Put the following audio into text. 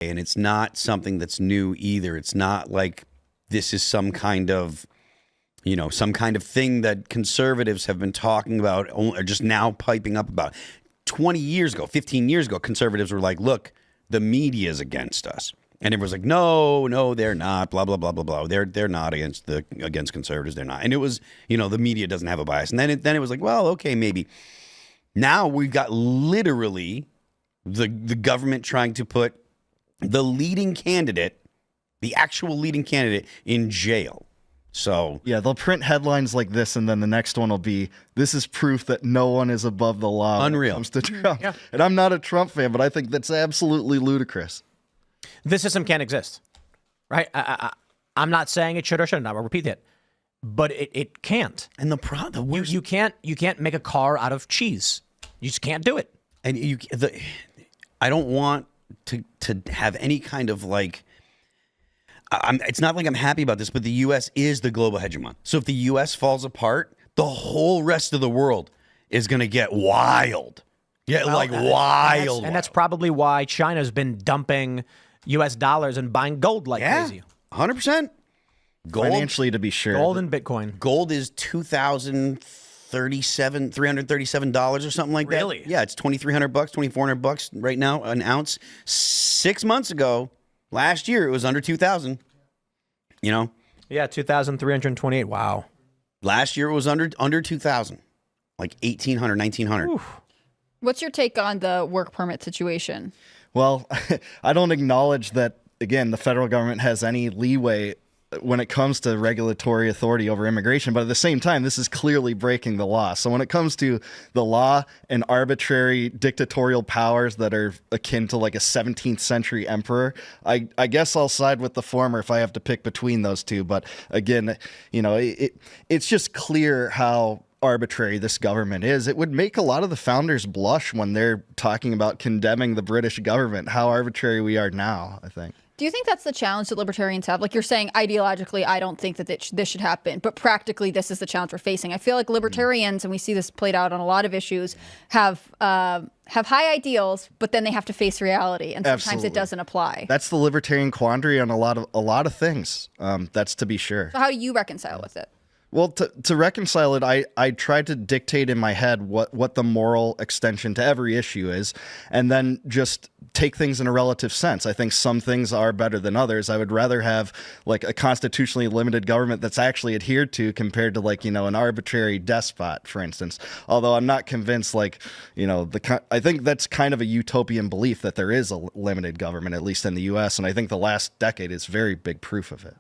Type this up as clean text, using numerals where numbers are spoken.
And it's not something that's new either. It's not like this is some kind of, some kind of thing that conservatives have been talking about or just now piping up about. 20 years ago, 15 years ago, conservatives were like, look, the media is against us. And everyone's like, no, they're not, blah, blah, blah, blah, blah. They're not against conservatives. They're not. And it was, the media doesn't have a bias. And then it was like, well, okay, maybe. Now we've got literally the government trying to put the leading candidate, the actual leading candidate, in jail. So yeah, they'll print headlines like this, and then the next one will be, "This is proof that no one is above the law." Unreal. When it comes to Trump. Yeah. And I'm not a Trump fan, but I think that's absolutely ludicrous. This system can't exist, right? I'm not saying it should or shouldn't. I will repeat that, but it can't. And the worst, you can't make a car out of cheese. You just can't do it. And I don't want to have any kind of like. It's not like I'm happy about this, but the U.S. is the global hegemon. So if the U.S. falls apart, the whole rest of the world is going to get wild. Yeah, Well, wild. And that's probably why China's been dumping U.S. dollars and buying gold like crazy. 100%. Gold, Financially, to be sure. Gold and Bitcoin. Gold is $337 or something like that. Really? Yeah, it's $2,300, $2,400 right now an ounce. 6 months ago, last year, it was under 2,000. Yeah, 2,328. Wow. Last year it was under 2,000, like 1,800, 1,900. Oof. What's your take on the work permit situation? Well, I don't acknowledge that, again, the federal government has any leeway when it comes to regulatory authority over immigration. But at the same time, this is clearly breaking the law. So when it comes to the law and arbitrary dictatorial powers that are akin to like a 17th century emperor, I guess I'll side with the former if I have to pick between those two. But again, it's just clear how arbitrary this government is. It would make a lot of the founders blush when they're talking about condemning the British government, how arbitrary we are now, I think. Do you think that's the challenge that libertarians have? Like you're saying, ideologically, I don't think that this should happen, but practically, this is the challenge we're facing. I feel like libertarians, and we see this played out on a lot of issues, have high ideals, but then they have to face reality, and sometimes Absolutely. it doesn't apply. That's the libertarian quandary on a lot of things. That's to be sure. So how do you reconcile with it? Well, to reconcile it, I tried to dictate in my head what the moral extension to every issue is, and then just take things in a relative sense. I think some things are better than others. I would rather have like a constitutionally limited government that's actually adhered to compared to like, an arbitrary despot, for instance. Although I'm not convinced I think that's kind of a utopian belief that there is a limited government, at least in the U.S., and I think the last decade is very big proof of it.